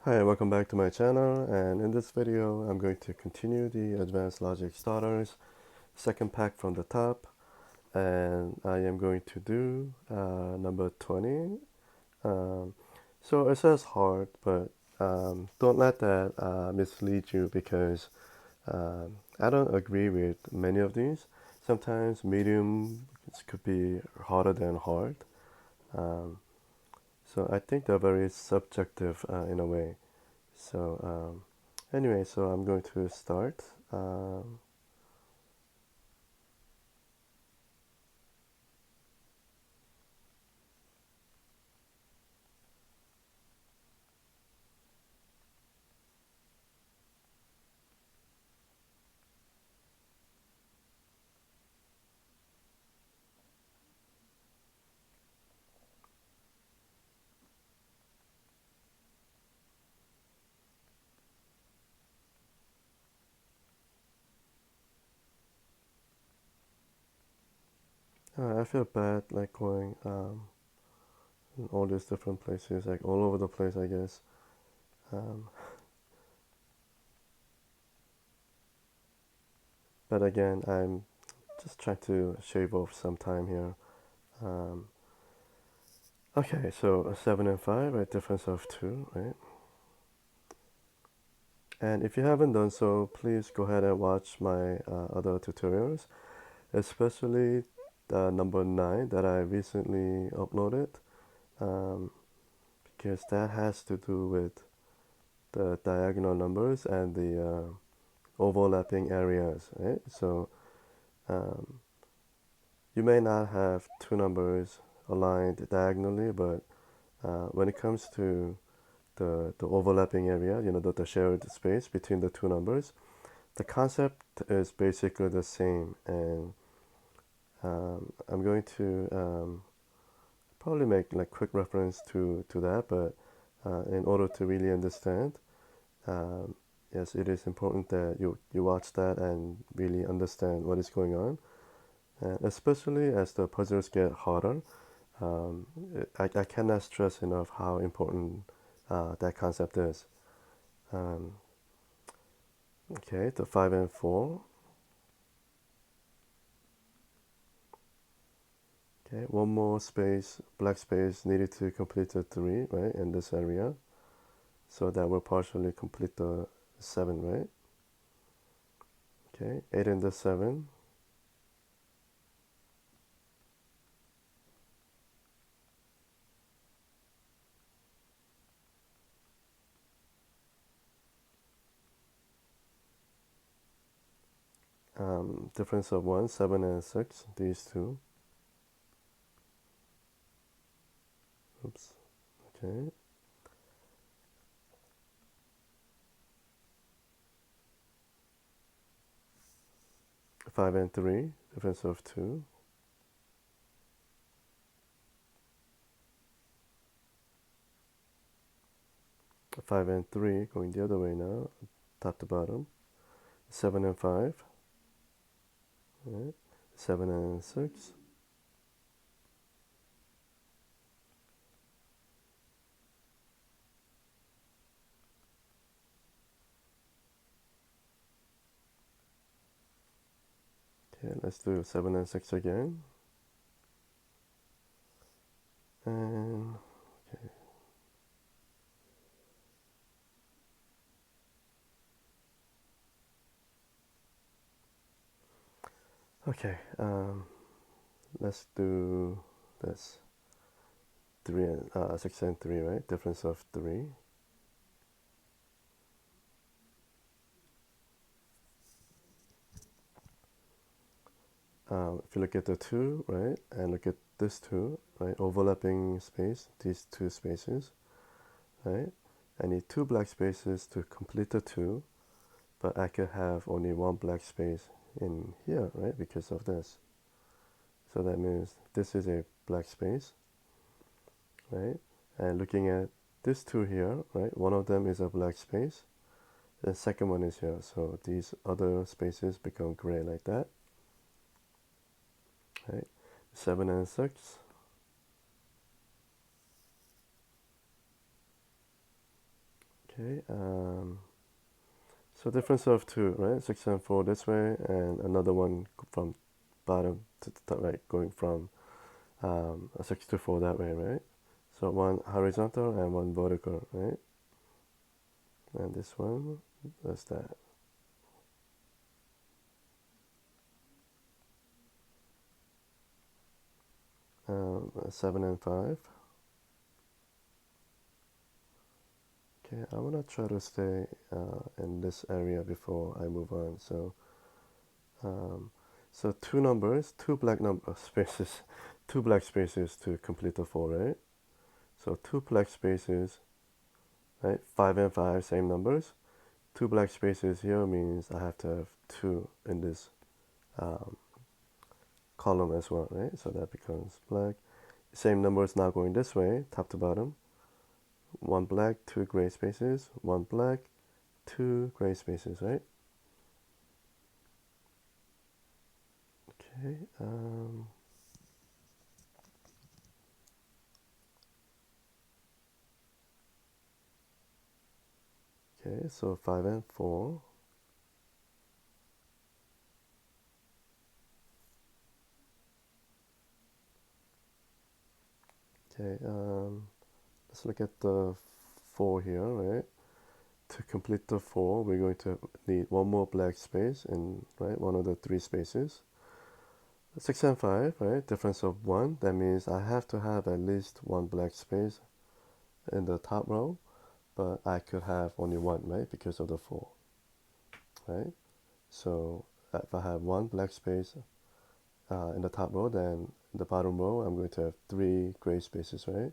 Hi, welcome back to my channel, and in this video I'm going to continue the Advanced Logic Starters second pack from the top, and I am going to do number 20. Um, so it says hard, but don't let that mislead you because I don't agree with many of these. Sometimes medium could be harder than hard. Um, so I think they're very subjective in a way. Anyway, so I'm going to start. Um, I feel bad like going in all these different places, like all over the place, I guess. Um, but again, I'm just trying to shave off some time here. Um, okay, so 7 and 5, right? Difference of 2, right? And if you haven't done so, please go ahead and watch my other tutorials, especially the number 9 that I recently uploaded, um, because that has to do with the diagonal numbers and the overlapping areas, right? So um, you may not have two numbers aligned diagonally, but when it comes to the overlapping area, the shared space between the two numbers, the concept is basically the same. And I'm going to probably make like quick reference to that, but in order to really understand, um, yes, it is important that you watch that and really understand what is going on. And especially as the puzzles get harder, um, I cannot stress enough how important that concept is. Um, okay, the 5 and 4. Okay, one more space, black space needed to complete the 3, right, in this area. So that will partially complete the 7, right? Okay, 8 and the 7. Difference of 1, 7 and 6, these two. Oops, okay. 5 and 3, difference of 2. 5 and 3, going the other way now, top to bottom. 7 and 5, right? 7 and 6. Okay, let's do 7 and 6 again. And okay, okay. Let's do this. 6 and 3, right? Difference of 3. If you look at the 2, right, and look at this 2, right, overlapping space, these two spaces, right? I need two black spaces to complete the 2, but I could have only one black space in here, right, because of this. So that means this is a black space, right? And looking at this 2 here, right, one of them is a black space, the second one is here, so these other spaces become gray like that, right? 7 and 6. Okay, so difference of two, right? 6 and 4 this way, and another one from bottom to the top, right? Going from a 6 to 4 that way, right? So one horizontal and one vertical, right? And this one does that. 7 and 5. Okay, I want to try to stay in this area before I move on. Um, so two numbers, two black number spaces, two black spaces to complete the four, right? So two black spaces, right? 5 and 5, same numbers. Two black spaces here means I have to have two in this um, column as well, right? So that becomes black. Same numbers now going this way, top to bottom. One black, two gray spaces, one black, two gray spaces, right? Okay. Okay, so 5 and 4. Okay, let's look at the 4 here, right? To complete the 4, we're going to need one more black space in, right, one of the three spaces. 6 and 5, right? Difference of 1. That means I have to have at least one black space in the top row, but I could have only one, right? Because of the 4, right? So if I have one black space in the top row, then in the bottom row, I'm going to have three gray spaces, right?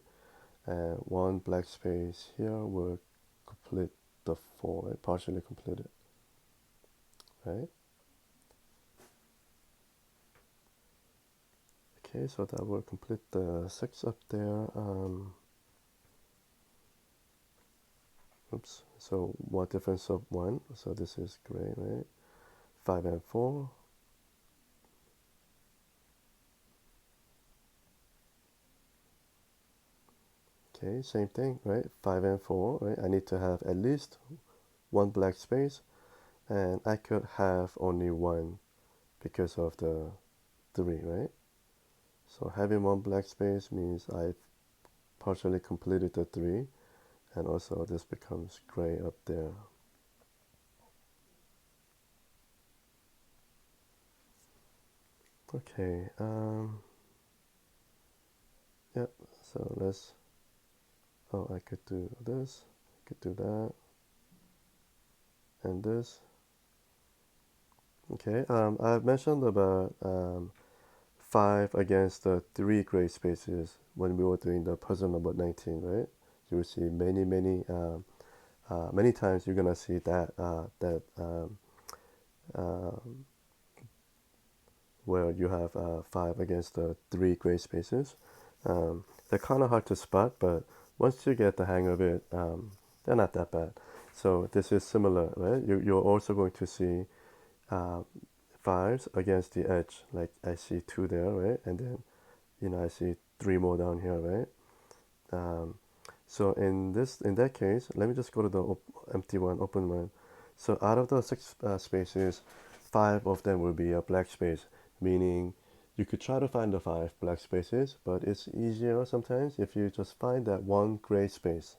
And one black space here will complete the 4, right? Partially completed, right? Okay, so that will complete the 6 up there. Oops, so one difference of 1, so this is gray, right? 5 and 4. Okay, same thing, right? 5 and 4, right? I need to have at least one black space, and I could have only one because of the 3, right? So having one black space means I've partially completed the 3, and also this becomes gray up there. Okay, yep, so let's, oh, I could do this, I could do that, and this. Okay, I've mentioned about 5 against the 3 gray spaces when we were doing the puzzle number 19, right? You will see many times you're gonna see uh, where you have 5 against the 3 gray spaces. They're kind of hard to spot, but once you get the hang of it, they're not that bad. So this is similar, right? You're also going to see uh, 5s against the edge. Like I see 2 there, right? And then, I see 3 more down here, right? Um, so in that case, let me just go to the empty one, open one. So out of the 6 spaces, 5 of them will be a black space, meaning you could try to find the 5 black spaces, but it's easier sometimes if you just find that one gray space,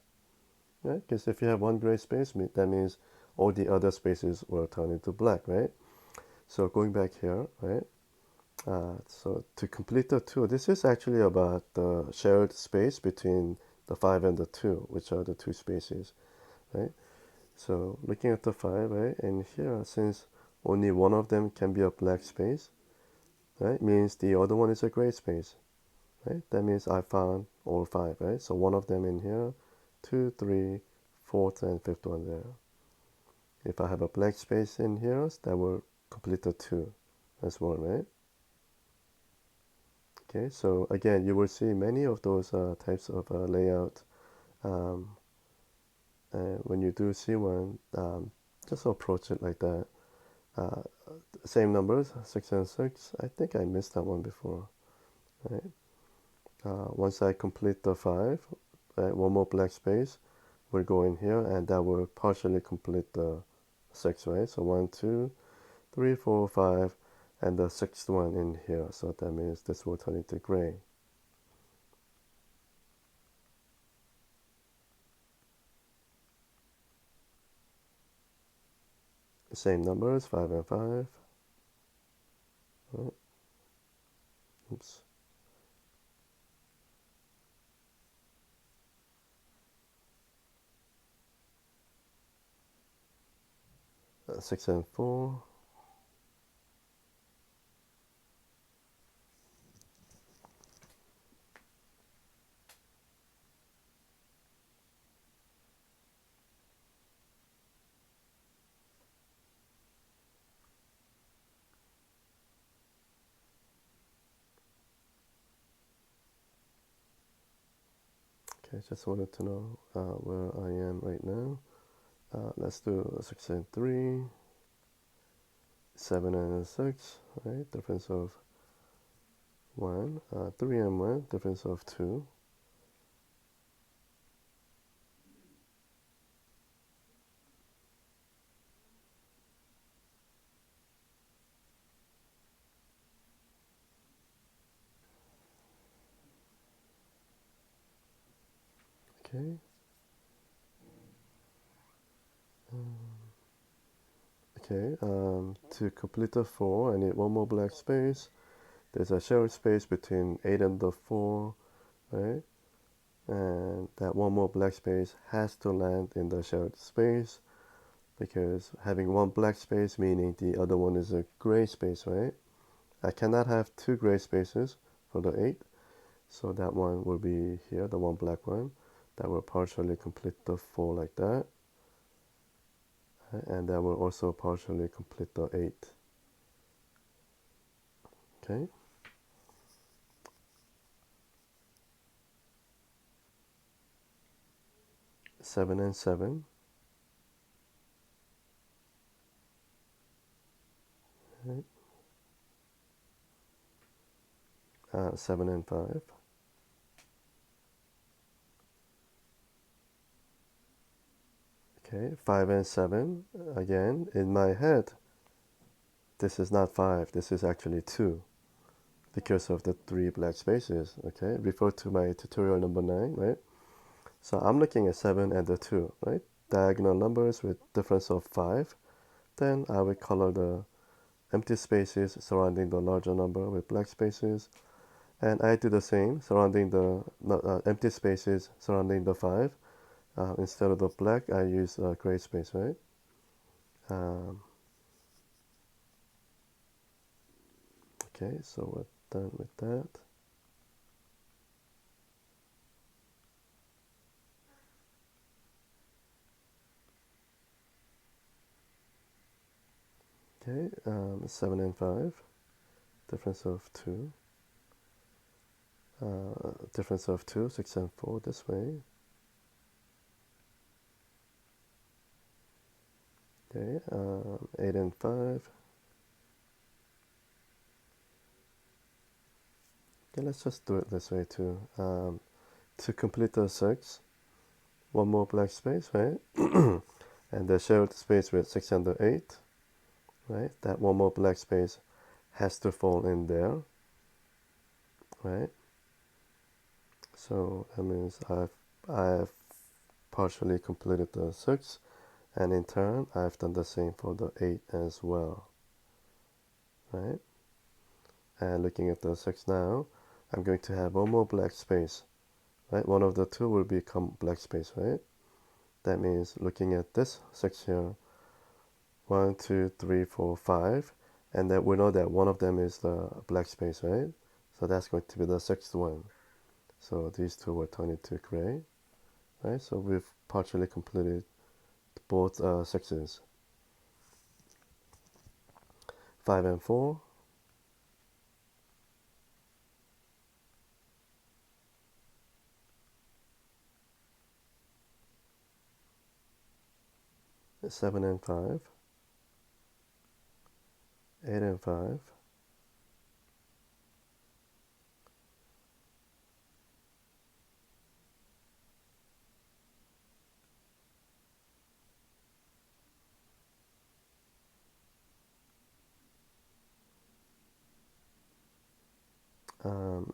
right? Because if you have one gray space, that means all the other spaces will turn into black, right? So going back here, right? So to complete the 2, this is actually about the shared space between the 5 and the 2, which are the 2 spaces, right? So looking at the 5, right, and here, since only one of them can be a black space, right, means the other one is a gray space, right? That means I found all 5, right? So one of them in here, 2, 3, fourth, and fifth one there. If I have a black space in here, that will complete the 2 as well, right? Okay, so again, you will see many of those types of layout. Um, and when you do see one, just approach it like that. Uh, Same numbers, 6 and 6. I think I missed that one before, right? Once I complete the 5, right, one more black space, will go in here, and that will partially complete the 6, right? So 1, 2, 3, 4, 5, and the 6th one in here. So that means this will turn into gray. Same numbers, 5 and 5. Oh, oops. 6 and 4. Okay, just wanted to know where I am right now. Let's do 6 and 3, 7 and 6, right? Difference of 1. 3 and 1, difference of 2. Okay. Okay, to complete the 4, I need one more black space. There's a shared space between 8 and the 4, right? And that one more black space has to land in the shared space, because having one black space meaning the other one is a gray space, right? I cannot have two gray spaces for the 8, so that one will be here, the one black one. That will partially complete the 4 like that. And that will also partially complete the 8. Okay. Seven and 7. Right. 7 and 5. Okay, 5 and 7. Again, in my head, this is not 5, this is actually 2, because of the 3 black spaces. Okay, refer to my tutorial number 9, right? So I'm looking at 7 and the 2, right? Diagonal numbers with difference of 5. Then I will color the empty spaces surrounding the larger number with black spaces. And I do the same, surrounding the empty spaces surrounding the 5. Instead of the black, I use gray space, right? Um, okay, so we're done with that. Okay, 7 and 5, difference of 2. Difference of 2, 6 and 4 this way. Okay, 8 and 5. Okay, let's just do it this way too. To complete the 6, one more black space, right? And the shared space with 6 and the 8, right? That one more black space has to fall in there, right? So that means I've partially completed the 6, and in turn I've done the same for the 8 as well, right? And looking at the 6 now, I'm going to have one more black space, right? One of the two will become black space, right? That means looking at this 6 here, 1, 2, 3, 4, 5, and that we know that one of them is the black space, right? So that's going to be the 6th one. So these two will turn into gray, right? So we've partially completed both 6s. 5 and 4. 7 and 5. 8 and 5.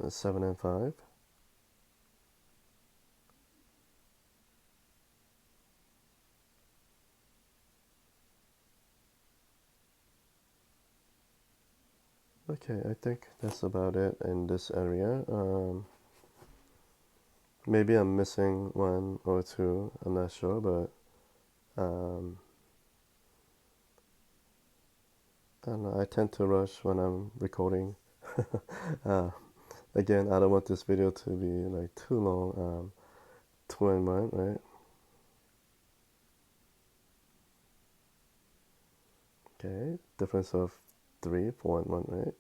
7 and 5. Okay, I think that's about it in this area. Maybe I'm missing one or two, I'm not sure, but I don't know, I tend to rush when I'm recording. uh, Again, I don't want this video to be like too long. 2 and 1, right? Okay, difference of 3, 4 and 1, right?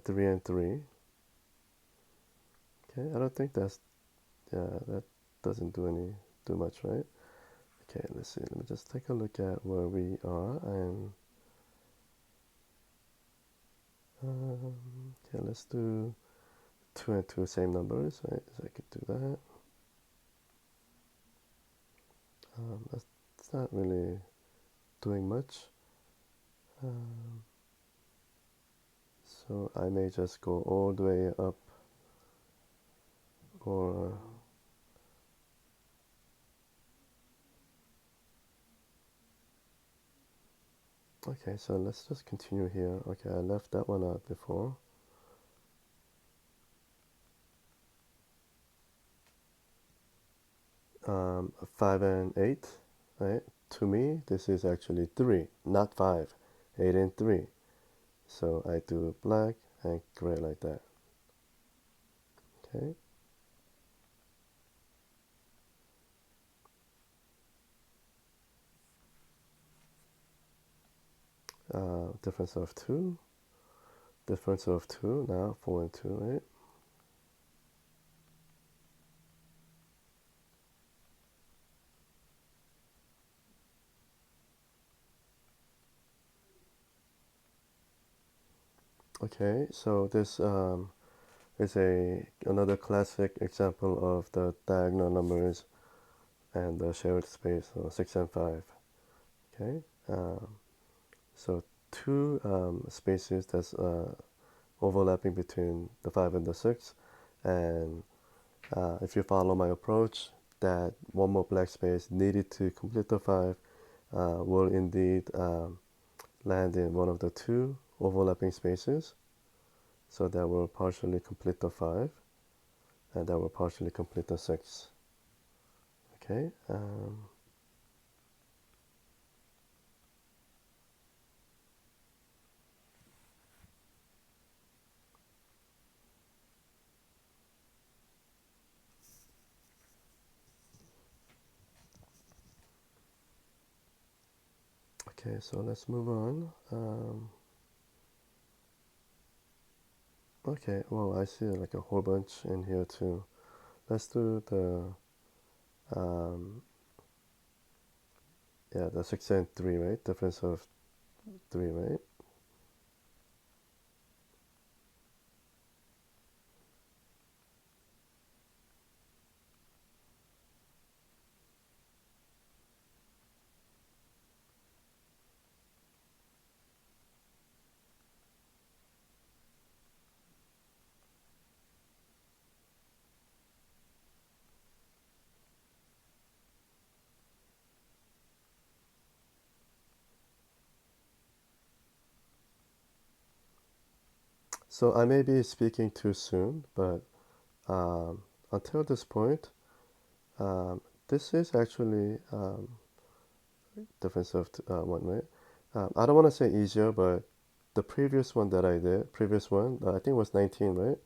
3 and 3. Okay, I don't think that's, yeah, that doesn't do much, right? Okay, let's see. Let me just take a look at where we are, and okay, let's do 2 and 2 same numbers, right? So I could do that. That's not really doing much. So I may just go all the way up, or okay, so let's just continue here. Okay, I left that one out before. 5 and 8, right? To me, this is actually 3, not 5. 8 and 3. So I do black and gray like that. Okay. Difference of 2. Difference of 2, now 4 and 2, right? Okay, so this is another classic example of the diagonal numbers and the shared space, so 6 and 5. Okay, so two spaces that's overlapping between the 5 and the 6, and if you follow my approach, that one more black space needed to complete the 5 will indeed land in one of the two overlapping spaces. So that will partially complete the 5, and that will partially complete the 6. Okay. Okay, so let's move on. Okay, well, I see like a whole bunch in here too. Let's do um, the 6 and 3, right? Difference of 3, right? So I may be speaking too soon, but um, until this point, um, this is actually difference of 1, right? I don't want to say easier, but the previous one that I did, previous one, I think was 19, right?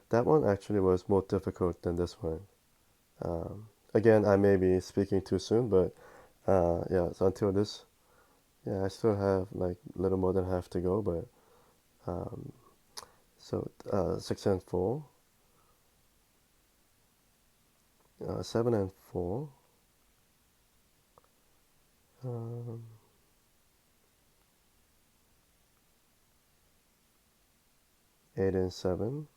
That one actually was more difficult than this one. Again, I may be speaking too soon, but yeah, so until this, yeah, I still have like a little more than half to go, but so 6 and 4, 7 and 4, um, 8 and 7,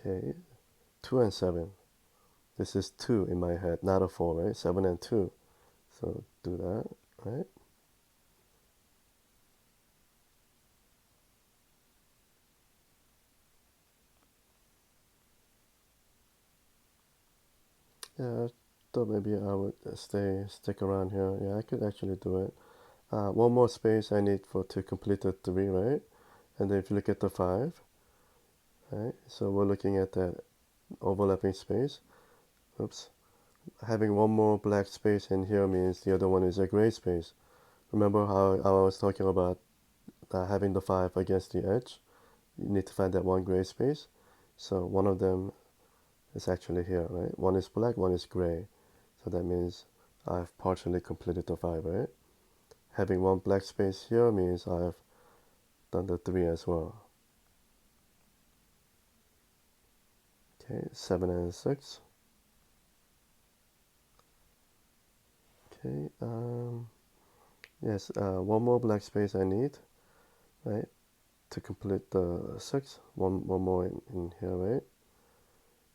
Okay, 2 and 7. This is 2 in my head, not a 4, right? 7 and 2. So do that, right? Yeah, I thought maybe I would stick around here. Yeah, I could actually do it. One more space I need for to complete the 3, right? And then if you look at the 5, right? So we're looking at that overlapping space. Oops. Having one more black space in here means the other one is a gray space. Remember how I was talking about having the 5 against the edge? You need to find that one gray space. So one of them is actually here, right? One is black, one is gray. So that means I've partially completed the 5, right? Having one black space here means I've done the 3 as well. Okay, 7 and 6. Okay, yes, one more black space I need, right, to complete the 6. One more in here, right?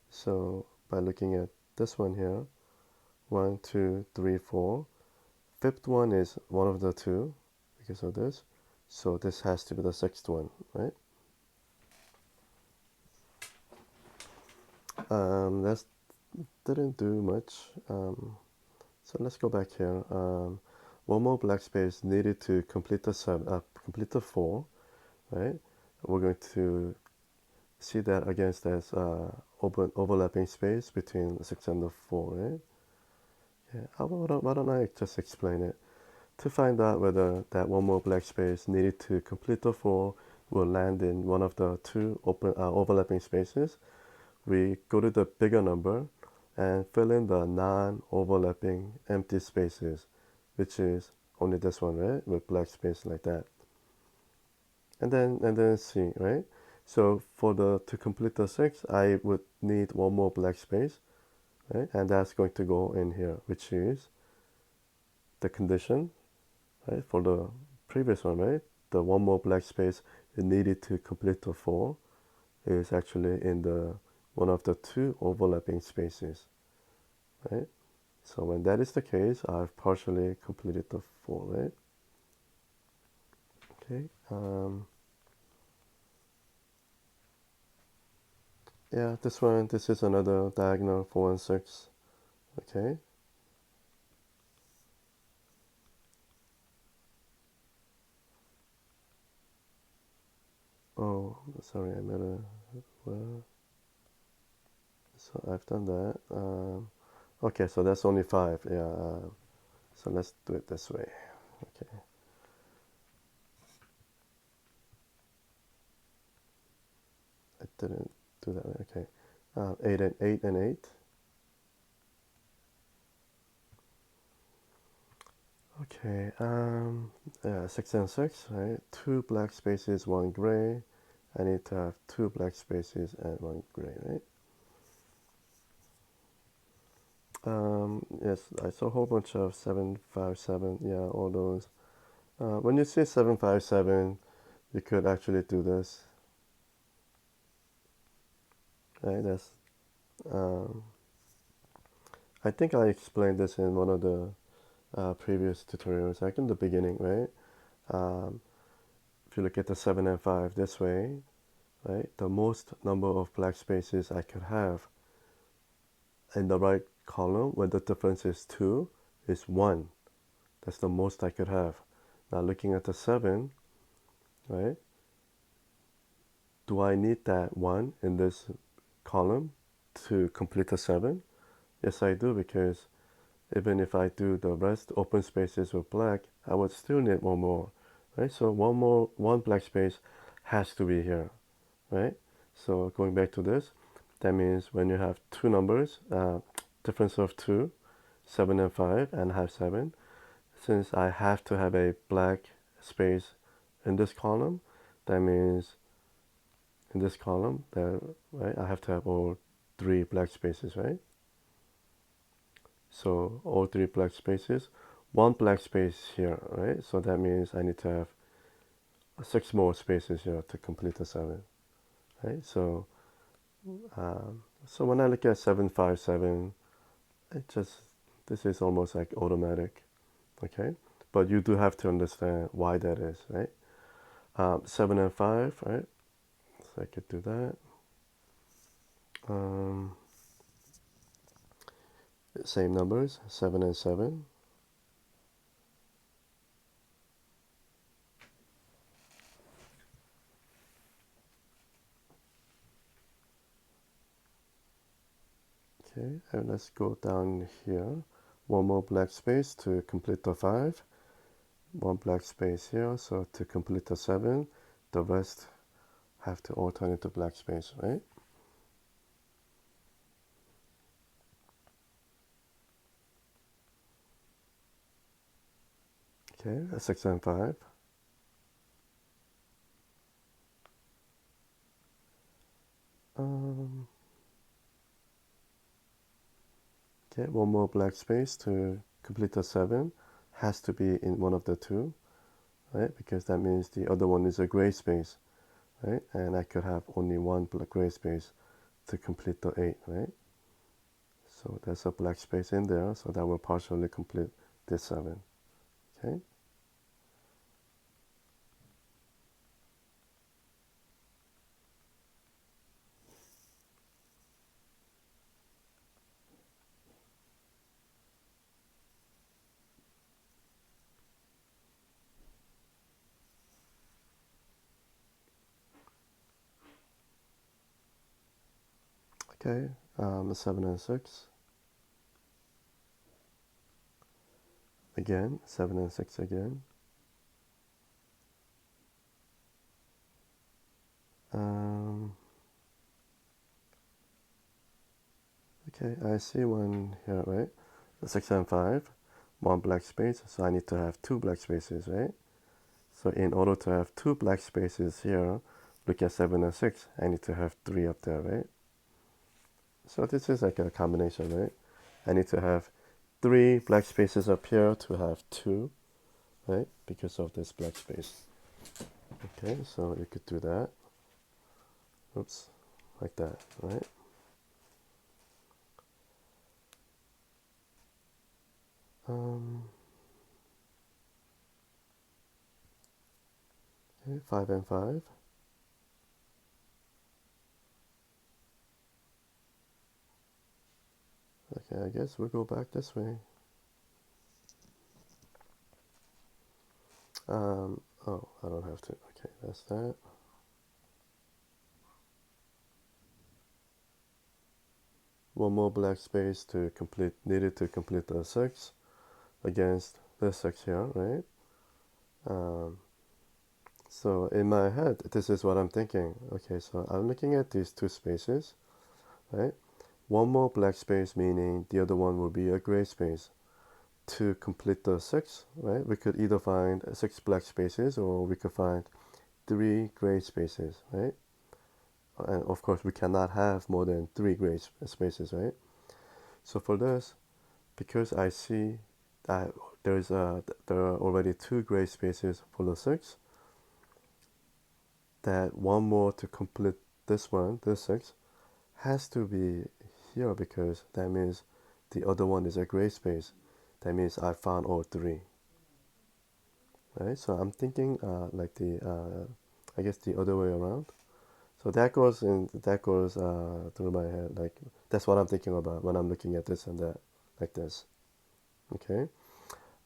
So by looking at this one here, 1, 2, 3, 4. Fifth one is one of the two because of this. So this has to be the sixth one, right? That didn't do much. So let's go back here. One more black space needed to complete the complete the 4, right? We're going to see that against this overlapping space between the 6 and the 4, right? Yeah. Why don't I just explain it? To find out whether that one more black space needed to complete the 4 will land in one of the two overlapping spaces, we go to the bigger number and fill in the non-overlapping empty spaces, which is only this one, right? With black space like that. And then C, right? So for the to complete the 6, I would need one more black space, right? And that's going to go in here, which is the condition, right? For the previous one, right? The one more black space it needed to complete the 4 is actually in the one of the two overlapping spaces, right? So when that is the case, I've partially completed the 4, right? Okay. Yeah, this is another diagonal 4 and 6. Okay. Oh, sorry, I made a, well, so I've done that. Okay, so that's only 5. Yeah. So let's do it this way. Okay. I didn't do that. Okay. 8 and 8. Okay. Yeah, 6 and 6. Right. Two black spaces, one gray. I need to have two black spaces and one gray. Right. Yes, I saw a whole bunch of 757. Yeah, all those. When you say 757, you could actually do this. Right. Um, I think I explained this in one of the previous tutorials, like in the beginning, right? Um, if you look at the 7 and 5 this way, right, the most number of black spaces I could have in the right column when the difference is 2 is 1. That's the most I could have. Now looking at the 7, right, do I need that 1 in this column to complete the 7? Yes, I do, because even if I do the rest open spaces with black, I would still need one more, right? So one black space has to be here, right? So going back to this, that means when you have two numbers, difference of 2, 7 and 5, and have 7, since I have to have a black space in this column, that means in this column, right, I have to have all 3 black spaces, right? So all 3 black spaces, 1 black space here, right? So that means I need to have 6 more spaces here to complete the 7, right? So So when I look at 757, it just, this is almost like automatic, okay? But you do have to understand why that is, right? 7 and 5, right? So I could do that. Um, Same numbers, 7 and 7. Okay, and let's go down here. One more black space to complete the 5. One black space here, so to complete the 7, the rest have to all turn into black space, right? Okay, a 6 and 5. Um, okay, one more black space to complete the 7. Has to be in one of the two, right? Because that means the other one is a gray space, right? And I could have only one black gray space to complete the 8, right? So there's a black space in there, so that will partially complete this 7, okay? Okay, 7 and 6. Again, 7 and 6 again. Um, okay, I see one here, right? 6 and 5, one black space, so I need to have two black spaces, right? So in order to have two black spaces here, look at 7 and 6, I need to have 3 up there, right? So this is like a combination, right? I need to have 3 black spaces up here to have 2, right? Because of this black space. Okay, so you could do that. Oops, like that, right? Um, okay, 5 and 5. Okay, I guess we'll go back this way. Oh, I don't have to. Okay, that's that. One more black space to complete, needed to complete the 6 against the 6 here, right? Um, so in my head, this is what I'm thinking. Okay, so I'm looking at these two spaces, right? One more black space, meaning the other one will be a gray space. To complete the 6, right? We could either find 6 black spaces or we could find 3 gray spaces, right? And of course, we cannot have more than 3 gray spaces, right? So for this, because I see that there are already 2 gray spaces for the 6, that one more to complete this one, this 6, has to be here because that means the other one is a gray space. That means I found all 3, right? So I'm thinking like I guess the other way around. So that goes through my head. Like that's what I'm thinking about when I'm looking at this and that, like this. Okay.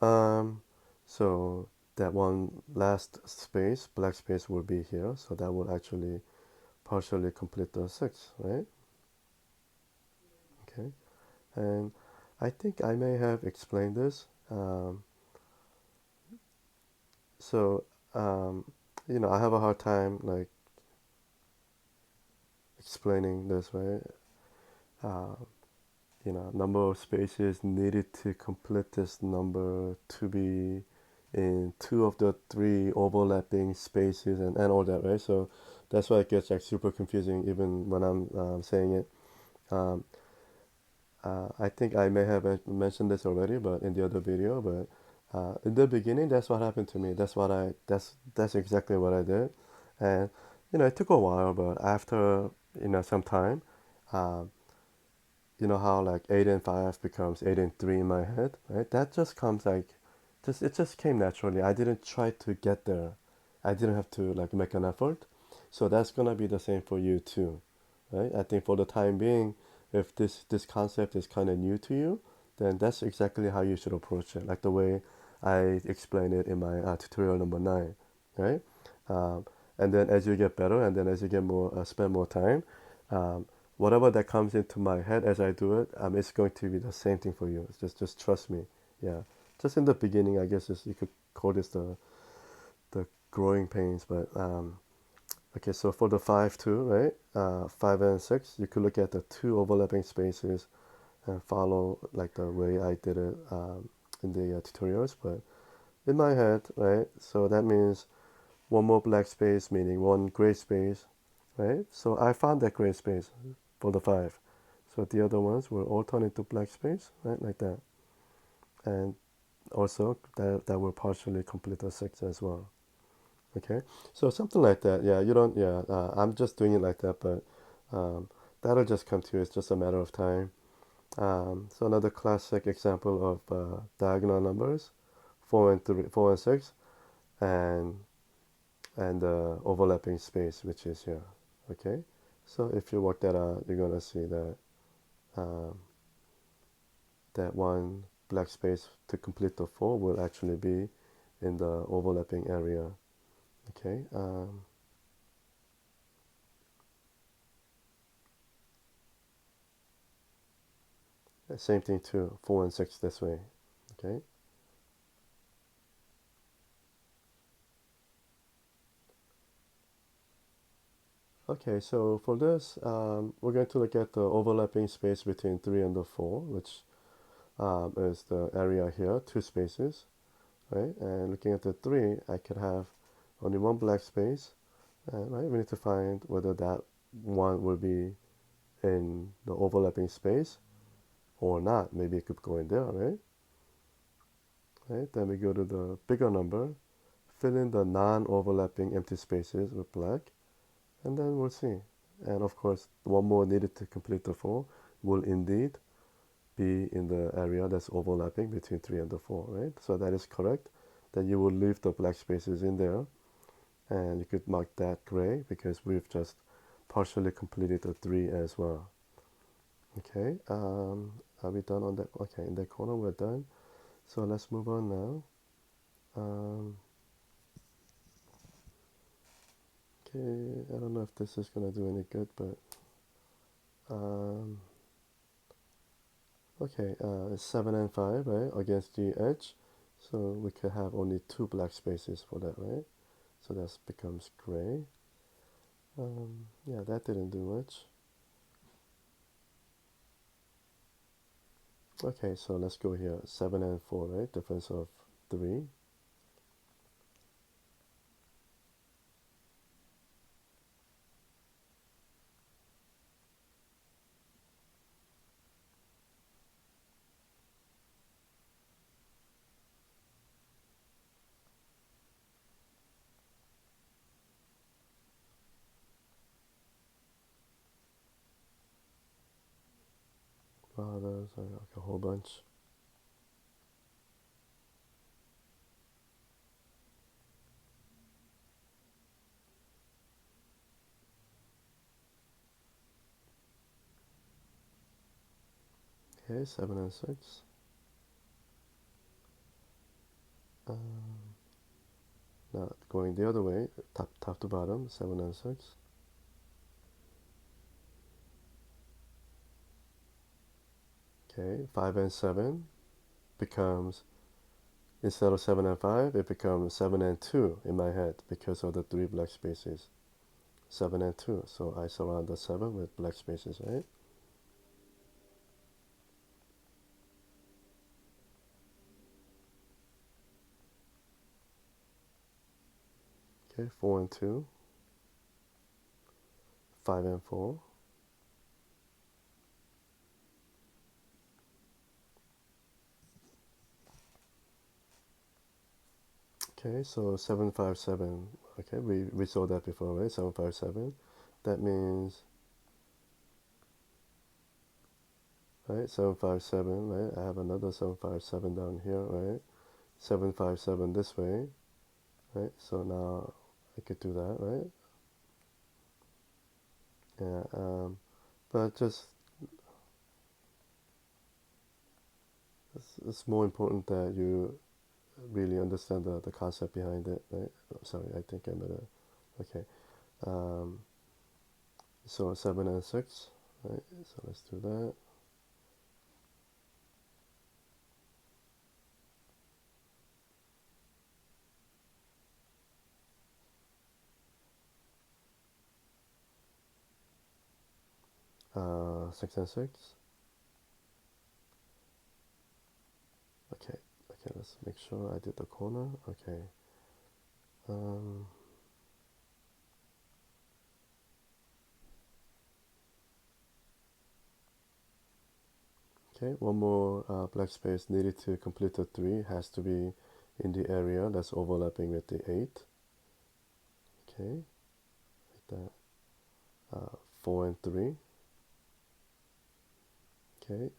Um, so that one last space, black space, will be here. So that will actually partially complete the 6, right? Okay. And I think I may have explained this. So I have a hard time like explaining this, right? Uh, number of spaces needed to complete this number to be in 2 of the 3 overlapping spaces and all that, right? So that's why it gets like super confusing even when I'm saying it. Um, I think I may have mentioned this already, but in the other video, but in the beginning, that's what happened to me. That's exactly what I did, and it took a while, but after some time, Um, you know how like 8 and 5 becomes 8 and 3 in my head, right? That just comes like, it just came naturally. I didn't try to get there. I didn't have to like make an effort. So that's gonna be the same for you too, right? I think for the time being, if this concept is kind of new to you, then that's exactly how you should approach it, like the way I explained it in my tutorial number 9, right? Um, and then as you get better, and then as you get more spend more time, um, whatever that comes into my head as I do it, it's going to be the same thing for you. It's just trust me. Yeah, just in the beginning, I guess you could call this the growing pains. But okay, so for the 5 2, right? 5 and 6, you could look at the two overlapping spaces and follow like the way I did it in the tutorials. But in my head, right? So that means one more black space, meaning one gray space, right? So I found that gray space for the 5. So the other ones will all turn into black space, right? Like that. And also that will partially complete the 6 as well. Okay, so something like that. Yeah, you don't. Yeah, I'm just doing it like that, but um, that'll just come to you. It's just a matter of time. So another classic example of diagonal numbers, 4 and 3, 4 and 6, and overlapping space, which is here. Okay, so if you work that out, you're gonna see that um, that one black space to complete the 4 will actually be in the overlapping area. Okay. Same thing too, 4 and 6 this way. Okay. Okay, so for this, we're going to look at the overlapping space between 3 and the 4, which is the area here, 2 spaces, right? And looking at the 3, I could have only one black space, and right, we need to find whether that one will be in the overlapping space or not. Maybe it could go in there, right? Right, then we go to the bigger number, fill in the non-overlapping empty spaces with black, and then we'll see. And of course, one more needed to complete the 4 will indeed be in the area that's overlapping between 3 and the 4, right? So that is correct. Then you will leave the black spaces in there, and you could mark that gray because we've just partially completed the 3 as well. Okay, are we done on that? Okay, in that corner we're done. So let's move on now. Um, okay, I don't know if this is gonna do any good, but um, okay, 7 and 5, right, against the edge. So we could have only 2 black spaces for that, right? So that becomes gray. Yeah, that didn't do much. Okay, so let's go here. 7 and 4, right? Difference of 3. Wow, there's like a whole bunch. Okay, 7 and 6. Um, Now going the other way, top to bottom, 7 and 6. Okay, 5 and 7 becomes, instead of 7 and 5, it becomes 7 and 2 in my head because of the 3 black spaces. 7 and 2. So I surround the 7 with black spaces, right? Okay, 4 and 2. 5 and 4. Okay, so 757. Okay, we saw that before, right? 757. That means right? 757, right? I have another 757 down here, right? 757 this way, right? So now I could do that, right? Yeah, but just it's more important that you really understand the concept behind it, right? Oh, sorry, I think I'm gonna, okay. Um, so 7 and 6, right? So let's do that. Uh, 6 and 6. Okay, okay, let's make sure I did the corner. Okay. Um, okay, one more black space needed to complete the 3 has to be in the area that's overlapping with the 8. Okay, like that. 4 and 3. Okay,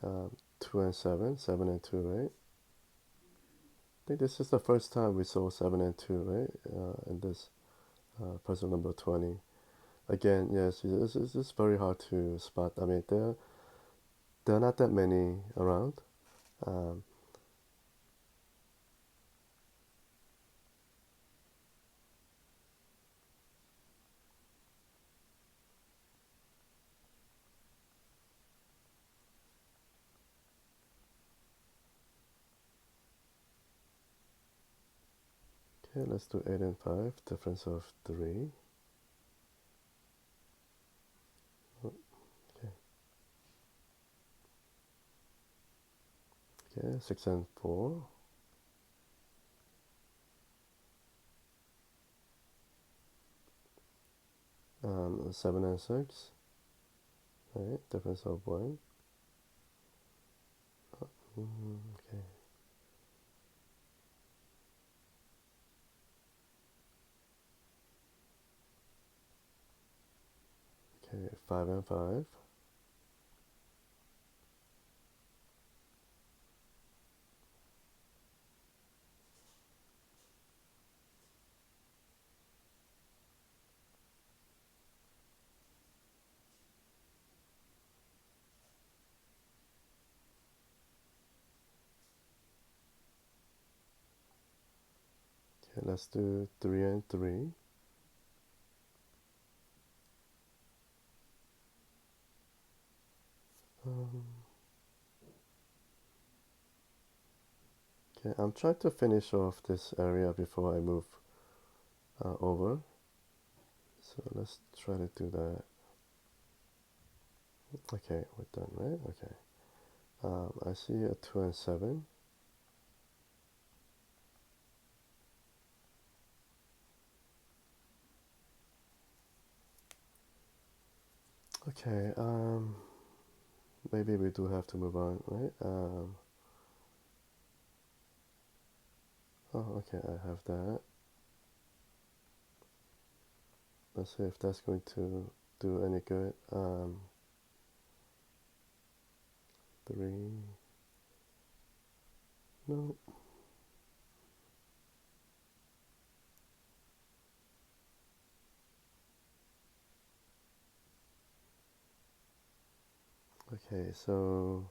2 and 7, 7 and 2, right? I think this is the first time we saw 7 and 2, right? In this puzzle number 20. Again, yes, it's very hard to spot. I mean, there are not that many around. Um, okay, let's do 8 and 5, difference of 3. Okay, okay, 6 and 4. 7 and 6, right? Difference of 1. Okay, okay, 5 and 5. Okay, let's do 3 and 3. Um, okay, I'm trying to finish off this area before I move over. So let's try to do that. Okay, we're done, right? Okay. I see a 2 and 7. Okay, maybe we do have to move on, right? Oh, okay, I have that. Let's see if that's going to do any good. 3. No. Okay, so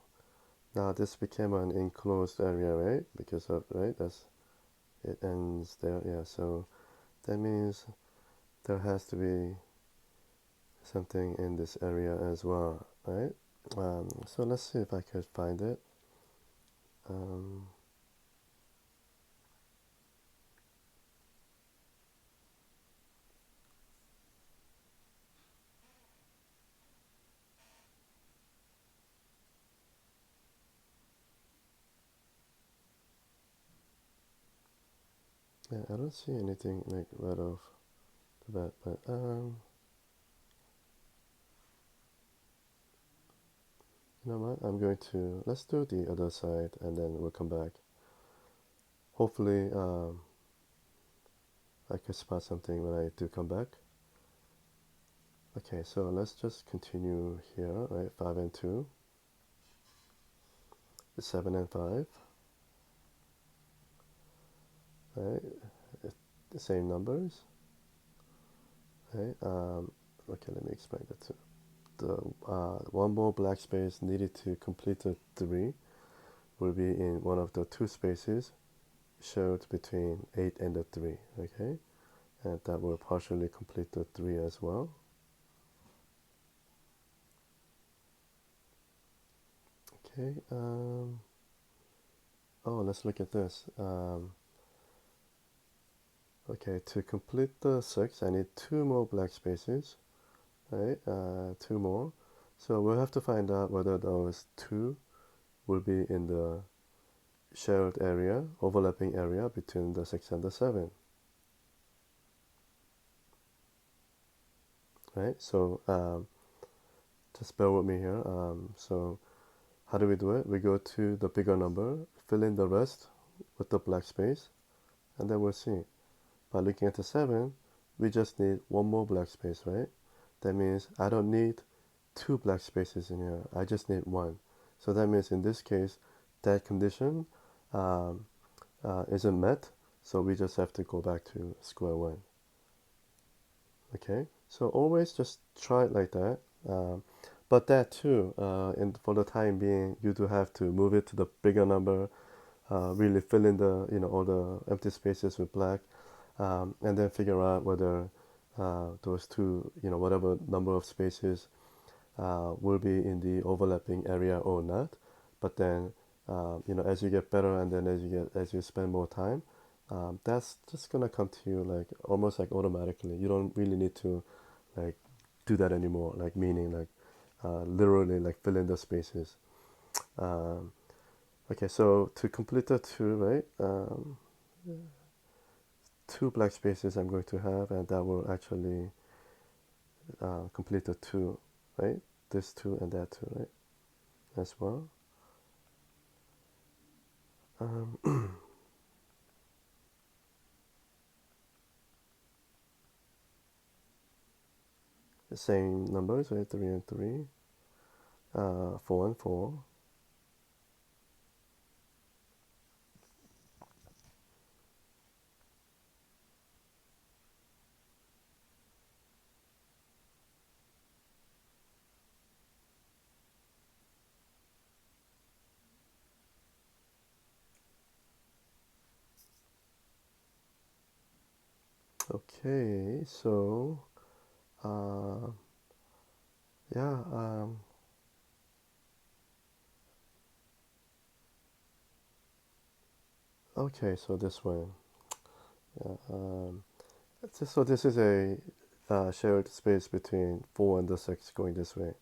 now this became an enclosed area, right? Because of, right? That's, it ends there. Yeah, so that means there has to be something in this area as well, right? So let's see if I could find it. Um, yeah, I don't see anything like right off the bat, but you know what? I'm going to let's do the other side and then we'll come back. Hopefully, I could spot something when I do come back. Okay, so let's just continue here, right? 5 and 2. 7 and 5, right? The same numbers, right? Okay, let me explain that too. The one more black space needed to complete the 3 will be in one of the 2 spaces shared between 8 and the 3, okay? And that will partially complete the 3 as well. Okay, oh, let's look at this. Okay, to complete the 6, I need 2 more black spaces, right? 2 more. So we'll have to find out whether those 2 will be in the shared area, overlapping area between the 6 and the 7, right? So just bear with me here. So how do we do it? We go to the bigger number, fill in the rest with the black space, and then we'll see. By looking at the 7, we just need 1 more black space, right? That means I don't need 2 black spaces in here. I just need 1. So that means in this case, that condition um, isn't met. So we just have to go back to square 1. Okay, so always just try it like that. But that too, for the time being, you do have to move it to the bigger number, really fill in the all the empty spaces with black, and then figure out whether those 2 whatever number of spaces will be in the overlapping area or not. But then as you get better and then as you spend more time, that's just gonna come to you like almost like automatically. You don't really need to like do that anymore, like meaning like literally like fill in the spaces. um, okay, so to complete the 2, right, 2 black spaces I'm going to have, and that will actually complete the 2, right, this 2 and that 2, right, as well. The same numbers, right, 3 and 3, 4 and 4. Okay, so uh, yeah, okay, so this one, yeah, so this is a shared space between 4 and the 6 going this way,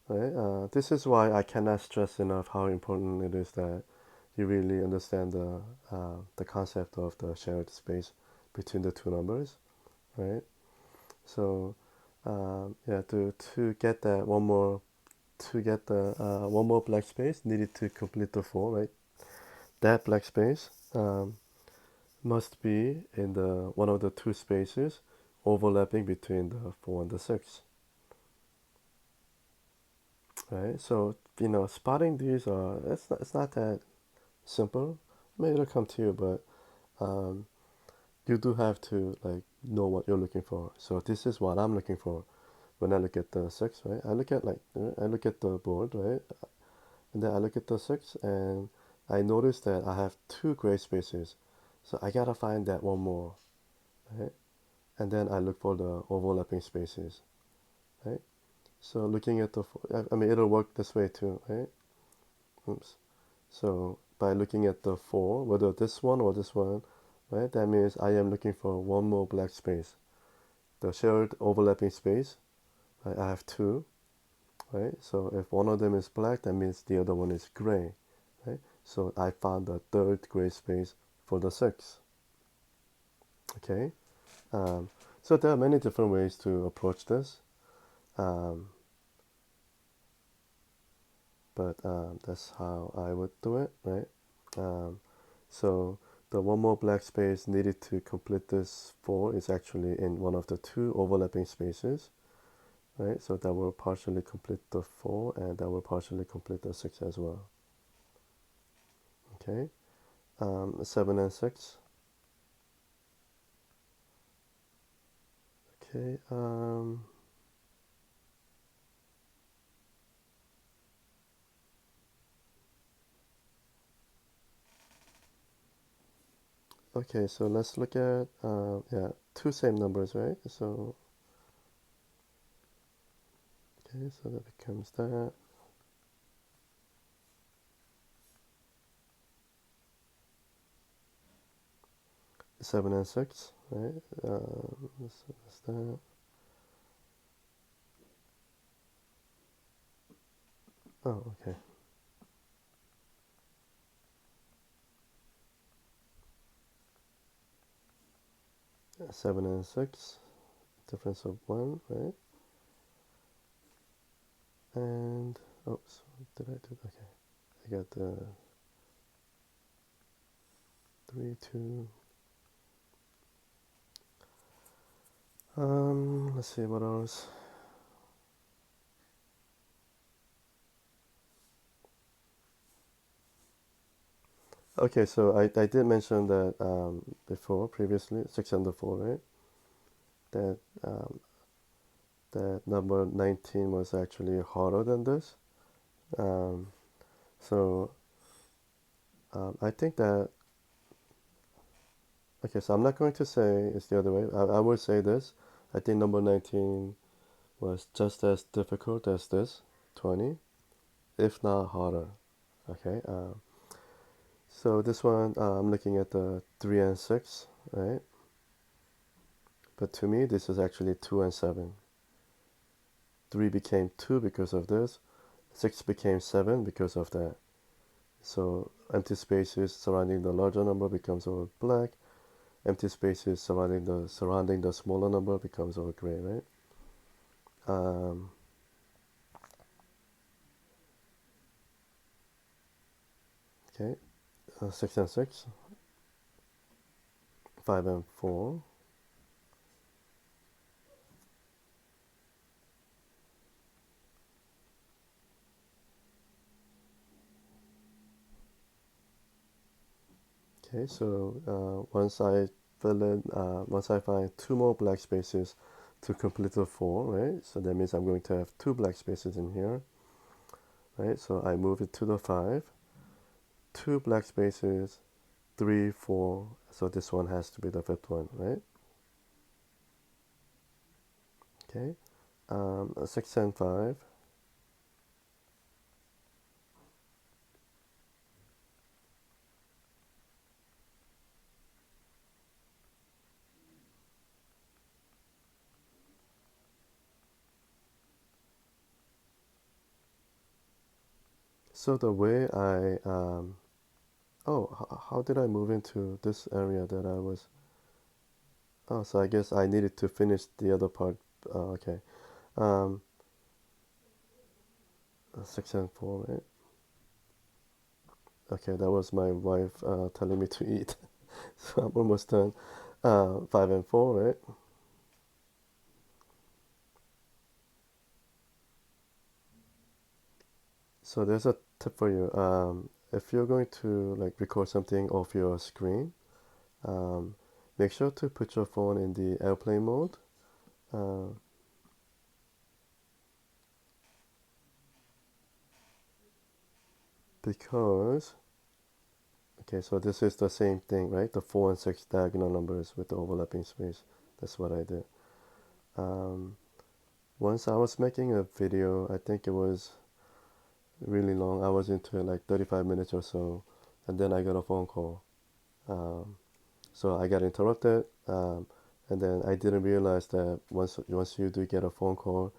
right? This is why I cannot stress enough how important it is that you really understand the concept of the shared space between the 2 numbers, right? So yeah, to get that one more to get the one more black space needed to complete the 4, right? That black space must be in the one of the 2 spaces overlapping between the 4 and the 6, right? So spotting these are it's not that simple. Maybe it'll come to you, but you do have to like know what you're looking for. So this is what I'm looking for when I look at the 6, right? I look at I look at the board, right? And then I look at the 6 and I notice that I have 2 gray spaces. So I gotta find that one more, right? And then I look for the overlapping spaces, right? So looking at the, I mean, it'll work this way too, right? Oops. So by looking at the 4, whether this one or this one, right? That means I am looking for one more black space. The shared overlapping space, right? I have 2, right? So if one of them is black, that means the other one is gray, right? So I found the 3rd gray space for the 6, okay? Um, so there are many different ways to approach this, um, but that's how I would do it, right? Um, so the one more black space needed to complete this 4 is actually in one of the 2 overlapping spaces, right? So that will partially complete the 4 and that will partially complete the 6 as well. Okay. 7 and 6. Okay. Okay, so let's look at, yeah, two same numbers, right? So, okay, so that becomes that. 7 and 6, right? That's that. Oh, okay. 7 and 6, difference of 1, right? And, oh, so did I do, okay. I got the 3, 2. Let's see what else. Okay, so I did mention that before, previously, 6 under 4, right? That um, that number 19 was actually harder than this. Um, so I think that, okay, so I'm not going to say it's the other way. I would say this. I think number 19 was just as difficult as this 20, if not harder. Okay, so this one, I'm looking at the 3 and 6, right? But to me, this is actually 2 and 7. 3 became 2 because of this. 6 became 7 because of that. So empty spaces surrounding the larger number becomes all black. Empty spaces surrounding the smaller number becomes all gray, right? Um, okay, 6 and 6, 5 and 4. Okay, so once I find two more black spaces to complete the 4, right? So that means I'm going to have two black spaces in here, right? So I move it to the 5, two black spaces, 3, 4. So this one has to be the fifth one, right? Okay, 6 and 5. So the way how did I move into this area that I was, oh, so I guess I needed to finish the other part. Okay, um, 6 and 4, right? Okay, that was my wife telling me to eat. So I'm almost done. 5 and 4, right? So there's a tip for you. If you're going to like record something off your screen, um, make sure to put your phone in the airplane mode. Uh, because, okay, so this is the same thing, right? The 4 and 6 diagonal numbers with the overlapping space. That's what I did. Um, Once I was making a video, I think it was really long. I was into it like 35 minutes or so, and then I got a phone call. Um, so I got interrupted, and then I didn't realize that once you do get a phone call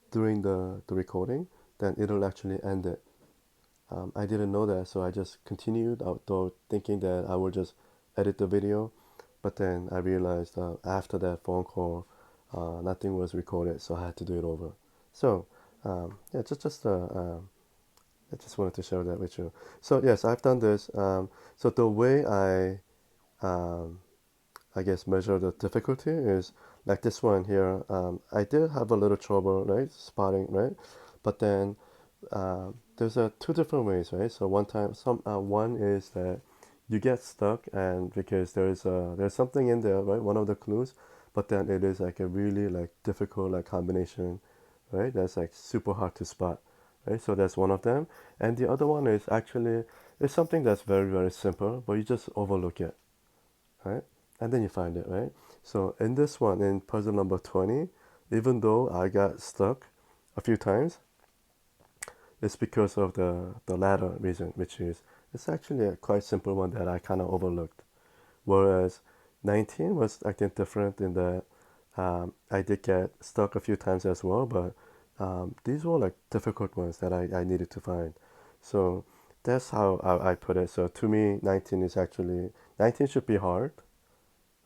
during the recording, then it'll actually end it. I didn't know that, so I just continued outdoor thinking that I would just edit the video, but then I realized after that phone call, nothing was recorded, so I had to do it over. So yeah, I just wanted to share that with you. So yes, I've done this. So the way um, I guess measure the difficulty is like this one here. I did have a little trouble, right, spotting, right, but then there's two different ways, right? So one is that you get stuck, and because there's something in there, right? One of the clues, but then it is like a really like difficult like combination, right? That's like super hard to spot, right? So that's one of them, and the other one is actually it's something that's very very simple, but you just overlook it, right? And then you find it, right? So in this one, in puzzle number 20, even though I got stuck a few times, it's because of the latter reason, which is it's actually a quite simple one that I kind of overlooked. Whereas 19 was, I think, different in that I did get stuck a few times as well, but these were like difficult ones that I needed to find. So that's how I put it. So to me, 19 should be hard,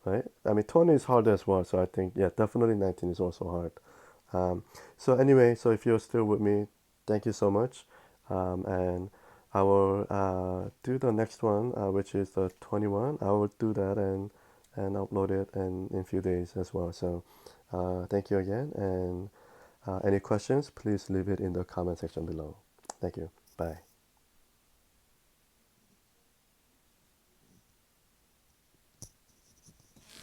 right? I mean, 20 is hard as well. So I think, yeah, definitely 19 is also hard. So anyway, so if you're still with me, thank you so much. And I will do the next one, which is the 21. I will do that and upload it in a few days as well. So thank you again. And any questions, please leave it in the comment section below. Thank you. Bye.